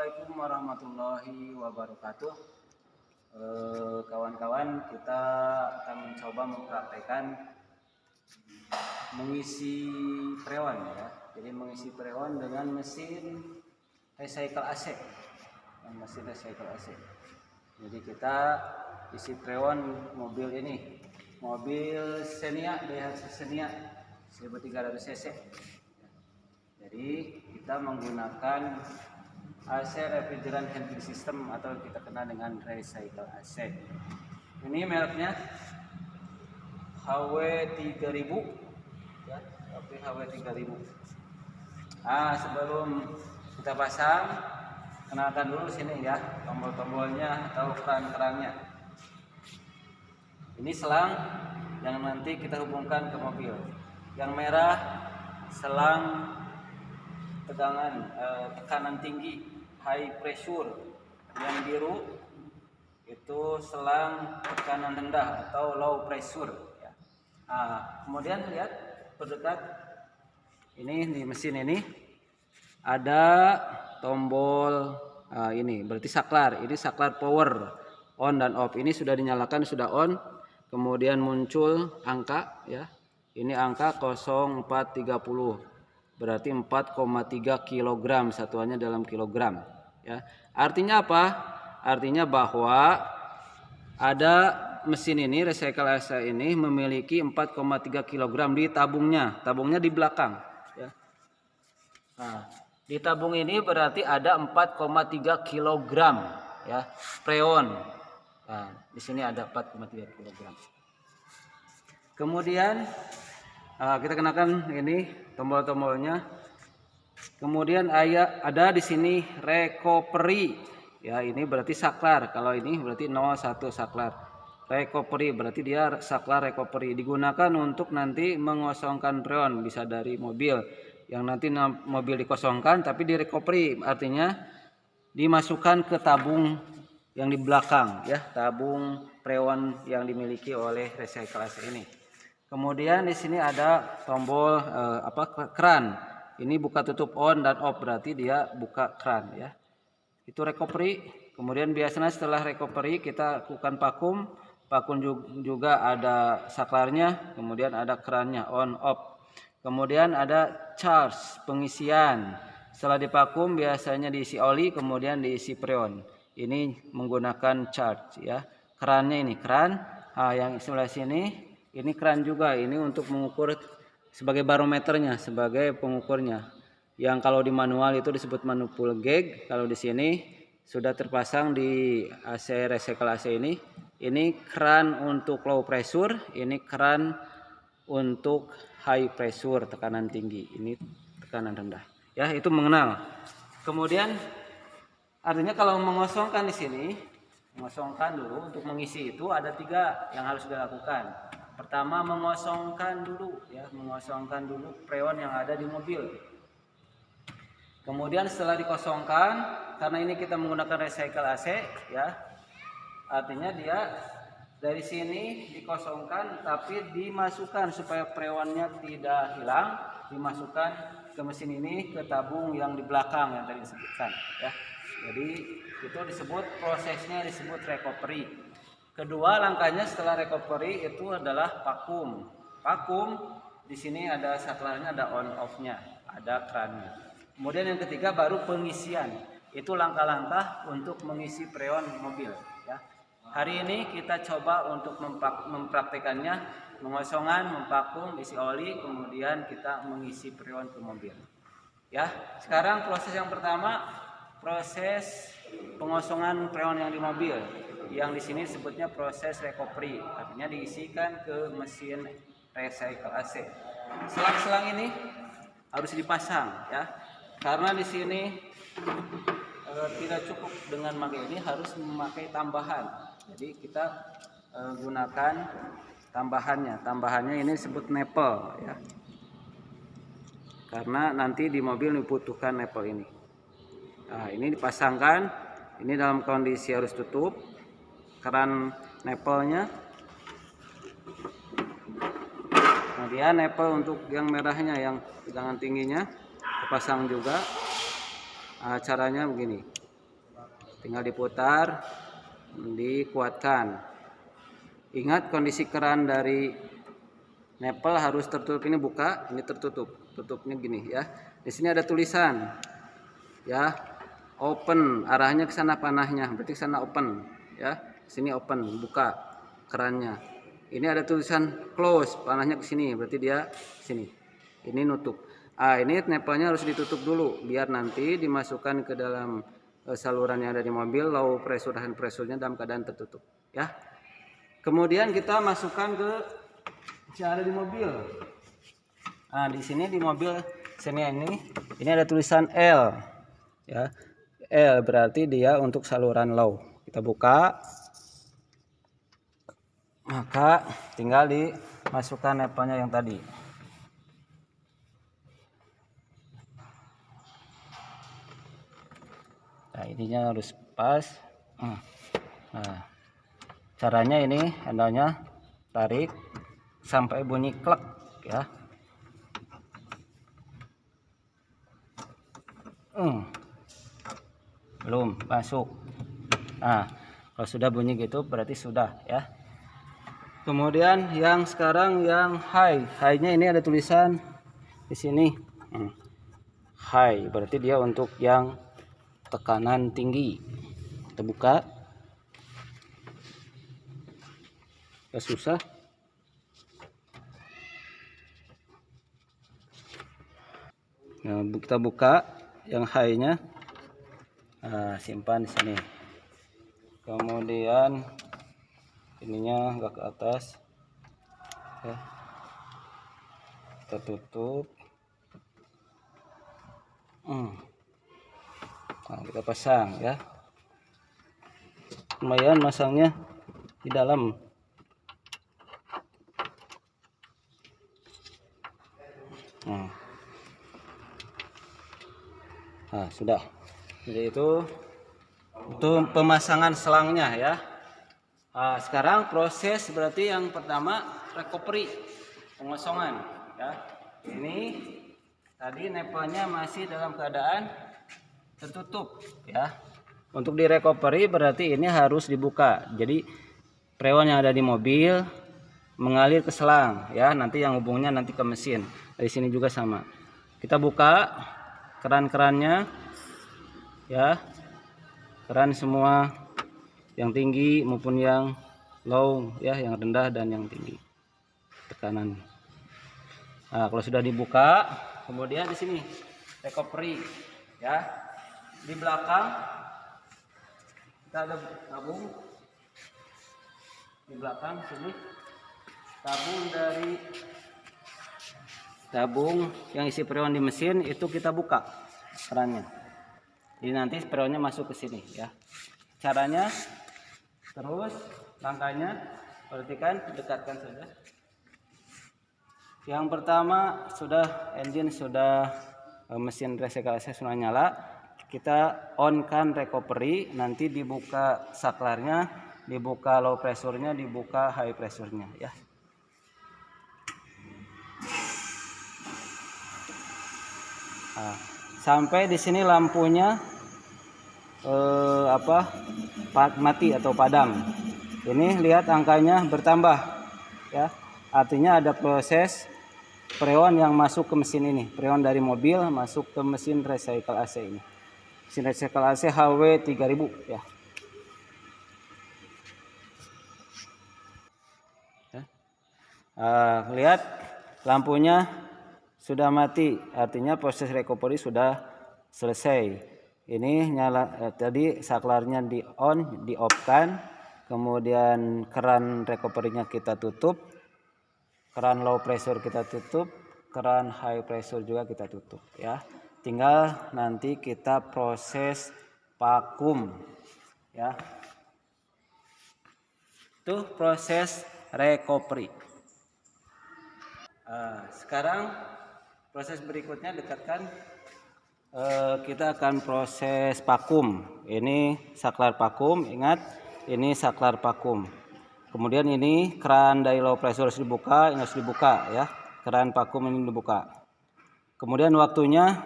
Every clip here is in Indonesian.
Assalamualaikum warahmatullahi wabarakatuh. Kawan-kawan, kita akan mencoba mempraktekkan mengisi freon ya. Jadi mengisi freon dengan mesin recycle AC. Jadi kita isi freon mobil ini, mobil Xenia, Daihatsu Xenia 1300 cc. Jadi kita menggunakan AC refrigerant handling system atau kita kenal dengan recycle AC. Ini mereknya HW3000 ya, HW3000. Sebelum kita pasang, kenalkan dulu sini ya, tombol-tombolnya atau keran-kerannya. Ini selang yang nanti kita hubungkan ke mobil. Yang merah selang tekanan tinggi, high pressure. Yang biru itu selang tekanan rendah atau low pressure ya. Kemudian lihat terdekat ini di mesin ini ada tombol ini berarti saklar. Ini saklar power on dan off. Ini sudah dinyalakan, sudah on. Kemudian muncul angka ya. Ini angka 0430. Berarti 4,3 kg, satuannya dalam kilogram ya. Artinya apa? Artinya bahwa ada mesin ini recycle AC ini memiliki 4,3 kg di tabungnya. Tabungnya di belakang ya. Di tabung ini berarti ada 4,3 kg ya freon. Di sini ada 4,3 kg. Kemudian kita kenakan ini tombol-tombolnya. Kemudian ada di sini recovery. Ya, ini berarti saklar. Kalau ini berarti 01 saklar. Recovery berarti dia saklar recovery. Digunakan untuk nanti mengosongkan freon, bisa dari mobil. Yang nanti mobil dikosongkan tapi di recovery, artinya dimasukkan ke tabung yang di belakang ya, tabung freon yang dimiliki oleh recycle AC ini. Kemudian di sini ada tombol keran. Ini buka tutup on dan off, berarti dia buka keran ya. Itu recovery. Kemudian biasanya setelah recovery kita lakukan vakum. Vakum juga ada saklarnya, kemudian ada kerannya on off. Kemudian ada charge, pengisian. Setelah divakum biasanya diisi oli, kemudian diisi freon. Ini menggunakan charge ya. Kerannya ini keran. Yang sebelah sini ini keran juga, ini untuk mengukur sebagai barometernya, sebagai pengukurnya. Yang kalau di manual itu disebut manipul gauge, kalau di sini sudah terpasang di AC recycle AC ini. Ini keran untuk low pressure, ini keran untuk high pressure, tekanan tinggi, ini tekanan rendah. Ya, itu mengenal. Kemudian artinya kalau mengosongkan di sini, mengosongkan dulu untuk mengisi itu ada 3 yang harus dilakukan. Pertama, mengosongkan dulu freon yang ada di mobil. Kemudian setelah dikosongkan, karena ini kita menggunakan recycle AC ya, artinya dia dari sini dikosongkan tapi dimasukkan supaya freonnya tidak hilang, dimasukkan ke mesin ini, ke tabung yang di belakang yang tadi disebutkan ya. Jadi itu prosesnya disebut recovery. Kedua langkahnya setelah recovery itu adalah vakum. Vakum di sini ada saklarnya, ada on off-nya, ada kerannya. Kemudian yang ketiga baru pengisian. Itu langkah-langkah untuk mengisi freon mobil ya. Hari ini kita coba untuk mempraktekannya, mengosongan, memvakum, isi oli, kemudian kita mengisi freon ke mobil. Ya, sekarang proses yang pertama, proses pengosongan freon yang di mobil. Yang di sini disebutnya proses recovery, artinya diisikan ke mesin recycle AC. Selang-selang ini harus dipasang ya, karena di sini tidak cukup dengan memakai ini, harus memakai tambahan. Jadi kita gunakan tambahannya. Tambahannya ini disebut nipple ya, karena nanti di mobil dibutuhkan nipple ini. Ini dipasangkan, ini dalam kondisi harus tutup. Keran nipple-nya. Kemudian nipple untuk yang merahnya, yang tegangan tingginya terpasang juga. Caranya begini. tinggal diputar, dikuatkan. Ingat kondisi keran dari nipple harus tertutup. Ini buka, ini tertutup, tutupnya gini ya. Di sini ada tulisan ya, open, arahnya ke sana panahnya, berarti ke sana open ya. Sini open, buka kerannya. Ini ada tulisan close, panahnya ke sini, berarti dia sini. Ini nutup. Ini nipple-nya harus ditutup dulu biar nanti dimasukkan ke dalam saluran yang ada di mobil, low pressure dan pressure-nya dalam keadaan tertutup ya. Kemudian kita masukkan ke yang ada di mobil. Di sini di mobil sini ini ada tulisan L ya. L berarti dia untuk saluran low. Kita buka, maka tinggal dimasukkan nipple-nya yang tadi. Nah, ininya harus pas. Nah, caranya ini handle-nya tarik sampai bunyi klek ya. Belum masuk. Kalau sudah bunyi gitu berarti sudah ya. Kemudian yang sekarang yang high-nya ini ada tulisan di sini. High berarti dia untuk yang tekanan tinggi. Kita buka. Susah. Nah, kita buka yang high-nya. Simpan di sini. Kemudian ininya enggak ke atas. Ya. Kita tutup. Nah, kita pasang ya. Lumayan masangnya di dalam. Sudah. Jadi itu untuk pemasangan selangnya ya. Sekarang proses berarti yang pertama recovery, pengosongan ya. Ini tadi nipple-nya masih dalam keadaan tertutup ya. Untuk di recovery berarti ini harus dibuka. Jadi freon yang ada di mobil mengalir ke selang ya. Nanti yang hubungnya nanti ke mesin. Dari sini juga sama. Kita buka keran-kerannya ya. Keran semua yang tinggi maupun yang low ya, yang rendah dan yang tinggi tekanan. Kalau sudah dibuka, kemudian di sini recovery ya. Di belakang kita ada tabung. Di belakang sini tabung yang isi freon di mesin itu kita buka kerannya. Jadi nanti freonnya masuk ke sini ya. Caranya terus langkahnya perhatikan, dekatkan saja. Yang pertama mesin recycle AC sudah nyala. Kita on kan recovery, nanti dibuka saklarnya, dibuka low pressure-nya, dibuka high pressure-nya ya. Sampai di sini lampunya mati atau padam. Ini lihat angkanya bertambah ya. Artinya ada proses freon yang masuk ke mesin ini. Freon dari mobil masuk ke mesin recycle AC ini. Mesin recycle AC HW 3000 ya. Lihat lampunya sudah mati, artinya proses recovery sudah selesai. Ini nyala, tadi saklarnya di on, di off kan, kemudian keran recovery-nya kita tutup, keran low pressure kita tutup, keran high pressure juga kita tutup ya. Tinggal nanti kita proses vakum ya. Itu proses recovery. Sekarang proses berikutnya dekatkan. Kita akan proses vakum. Ini saklar vakum, ingat ini saklar vakum. Kemudian ini keran dari low pressure harus dibuka, ini harus dibuka ya. Keran vakum ini dibuka. Kemudian waktunya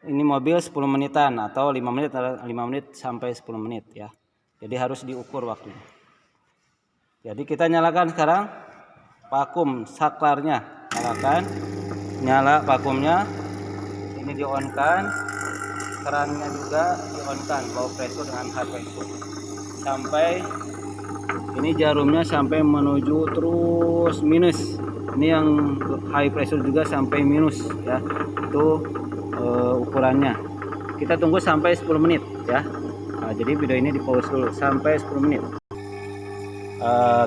ini mobil 10 menitan atau 5 menit sampai 10 menit ya. Jadi harus diukur waktunya. Jadi kita nyalakan sekarang vakum saklarnya, nyala vakumnya, ini di on kan, kerannya juga di on kan, low pressure dengan high pressure, sampai ini jarumnya sampai menuju terus minus. Ini yang high pressure juga sampai minus ya, itu ukurannya. Kita tunggu sampai 10 menit ya. Nah, jadi video ini di pause dulu sampai 10 menit.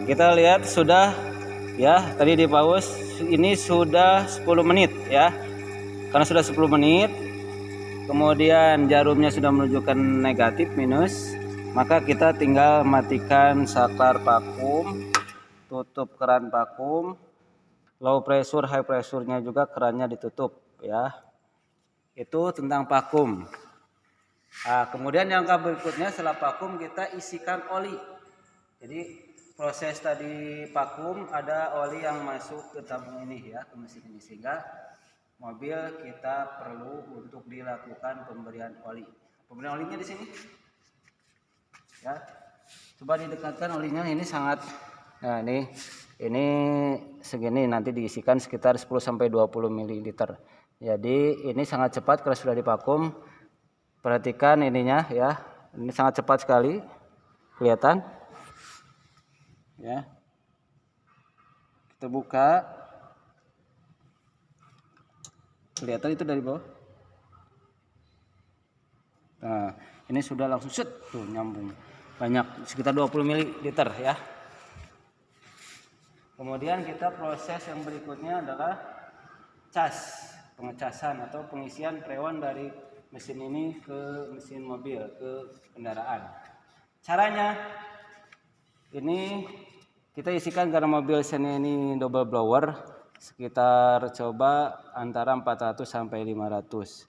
Kita lihat sudah ya, tadi di pause, ini sudah 10 menit ya. Karena sudah 10 menit, kemudian jarumnya sudah menunjukkan negatif minus, maka kita tinggal matikan saklar vakum, tutup keran vakum, low pressure high pressure-nya juga kerannya ditutup ya. Itu tentang vakum. Nah, kemudian yang berikutnya setelah vakum kita isikan oli. Jadi proses tadi vakum ada oli yang masuk ke tabung ini ya, ke mesin ini, sehingga mobil kita perlu untuk dilakukan pemberian oli. Pemberian olinya di sini. Ya. Coba didekatkan olinya, ini sangat, nah ini segini, nanti diisikan sekitar 10 sampai 20 ml. Jadi ini sangat cepat kalau sudah divakum. Perhatikan ininya ya. Ini sangat cepat sekali. Kelihatan? Ya. Kita buka. Kelihatan itu dari bawah. Nah, ini sudah langsung set tuh nyambung. Banyak, sekitar 20 ml ya. Kemudian kita proses yang berikutnya adalah cas, pengecasan atau pengisian freon dari mesin ini ke mesin mobil, ke kendaraan. Caranya ini kita isikan karena mobil seni ini double blower, sekitar coba antara 400 sampai 500.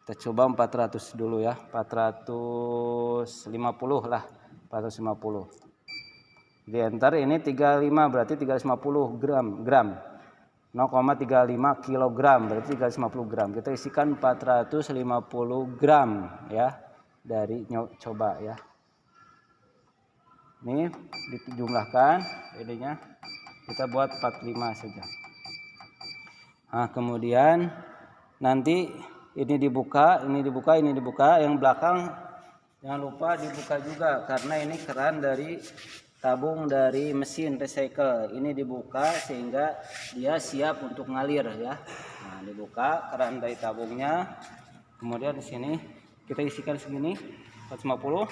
Kita coba 400 dulu ya, 450 lah, 450. Di enter ini 35 berarti 350 gram. 0,35 kilogram berarti 350 gram. Kita isikan 450 gram ya, dari coba ya. Ini dijumlahkan ininya, kita buat 45 saja. Nah, kemudian nanti ini dibuka, yang belakang jangan lupa dibuka juga karena ini keran dari tabung dari mesin recycle. Ini dibuka sehingga dia siap untuk ngalir ya. Nah, dibuka keran dari tabungnya. Kemudian di sini kita isikan segini 450.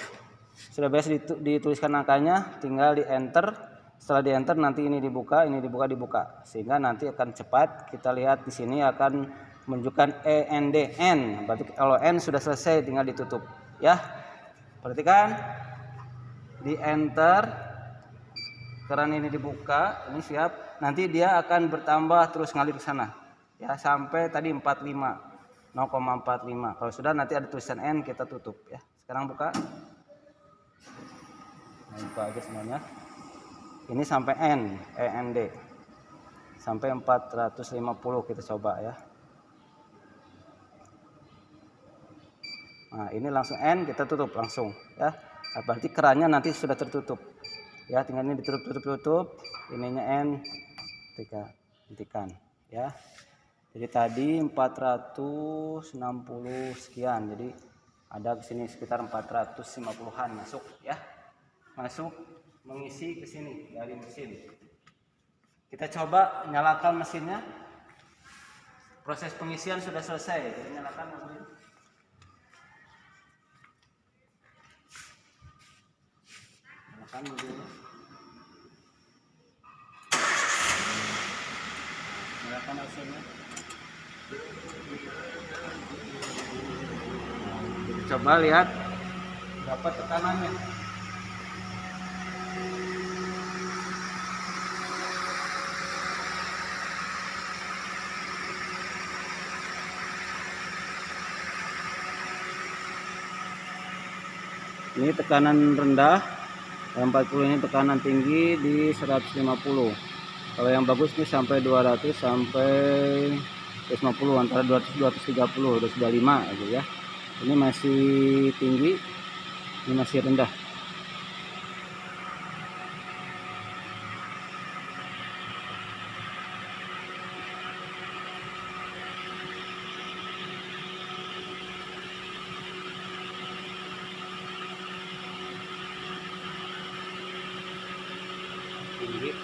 Sudah biasa dituliskan angkanya, tinggal di enter. Setelah di enter nanti ini dibuka, sehingga nanti akan cepat. Kita lihat di sini akan menunjukkan ENDN. Berarti kalau N sudah selesai, tinggal ditutup ya. Perhatikan di enter, keran ini dibuka, ini siap. Nanti dia akan bertambah terus ngalir ke sana ya, sampai tadi 45, 0,45. Kalau sudah nanti ada tulisan N, kita tutup ya. Sekarang buka. Nah, buka aja semuanya. Ini sampai N, END. Sampai 450 kita coba ya. Nah, ini langsung N, kita tutup langsung ya. Nah, berarti kerannya nanti sudah tertutup. Ya, tinggal ini ditutup, ininya N, hentikan ya. Jadi tadi 460 sekian, jadi ada ke sini sekitar 450-an masuk ya. Masuk mengisi ke sini dari mesin. Kita coba nyalakan mesinnya. Proses pengisian sudah selesai, jadi nyalakan mesin. Nyalakan mobilnya. Nyalakan mesinnya. Coba lihat berapa tekanannya. Ini tekanan rendah, yang 40 ini tekanan tinggi di 150. Kalau yang bagus ini sampai 200 sampai 250 antara 200 230 udah 5 gitu ya. Ini masih tinggi, ini masih rendah. Tinggi.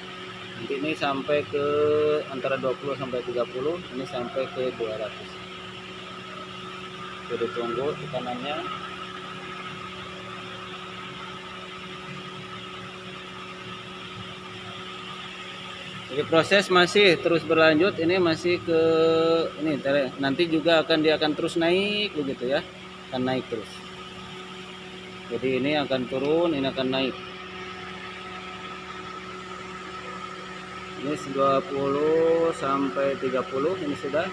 Nanti ini sampai ke antara 20 sampai 30, ini sampai ke 200. Jadi tunggu tekanannya. Jadi proses masih terus berlanjut, ini masih ke ini nanti juga dia akan terus naik begitu ya, akan naik terus. Jadi ini akan turun, ini akan naik. Ini 20 sampai 30 ini sudah.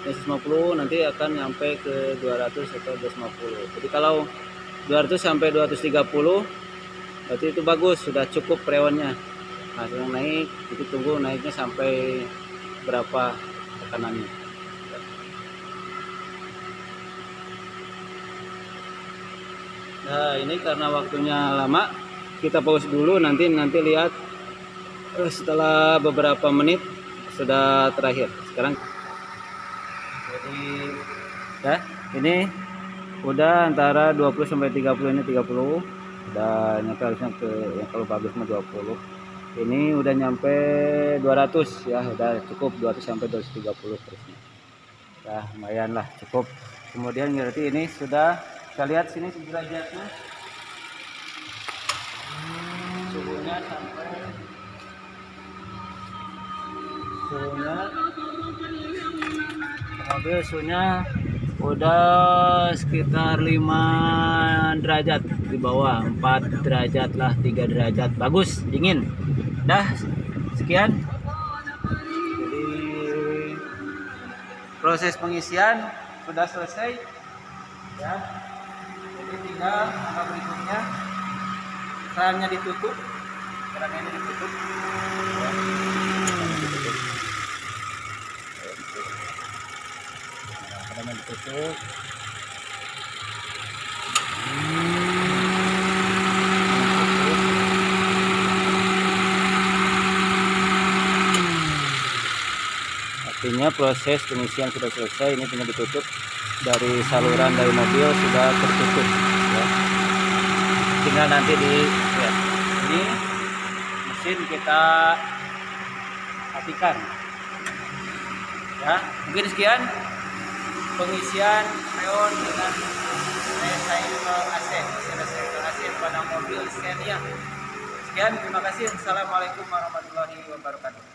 Ini 150 nanti akan nyampe ke 200 atau 250. Jadi kalau 200 sampai 230 berarti itu bagus, sudah cukup freonnya. Nah, yang naik itu tunggu naiknya sampai berapa tekanannya. Nah, ini karena waktunya lama, kita pause dulu, nanti lihat setelah beberapa menit sudah terakhir. Sekarang jadi ya, ini udah antara 20 sampai 30, ini 30 udah nyampe, harusnya ke yang kalau bagus mah 20. Ini udah nyampe 200 ya, udah cukup 200 sampai 230 terusnya. Ya, lumayan lah, cukup. Kemudian berarti ini sudah, kita lihat sini derajatnya. Suhunya sampai mobil suhunya udah sekitar 5 derajat di bawah, 4 derajat lah, 3 derajat, bagus, dingin. Dah, sekian. Jadi proses pengisian sudah selesai ya. Jadi tinggal langkah berikutnya, kerannya ditutup, kerannya ini ditutup ya. Kerannya ditutup. Artinya proses pengisian sudah selesai, ini tinggal ditutup, dari saluran dari mobil sudah tertutup ya. Tinggal nanti ya, ini mesin kita matikan ya. Mungkin sekian pengisian freon dengan recycle AC pada mobil Scania. Sekian, terima kasih. Assalamualaikum warahmatullahi wabarakatuh.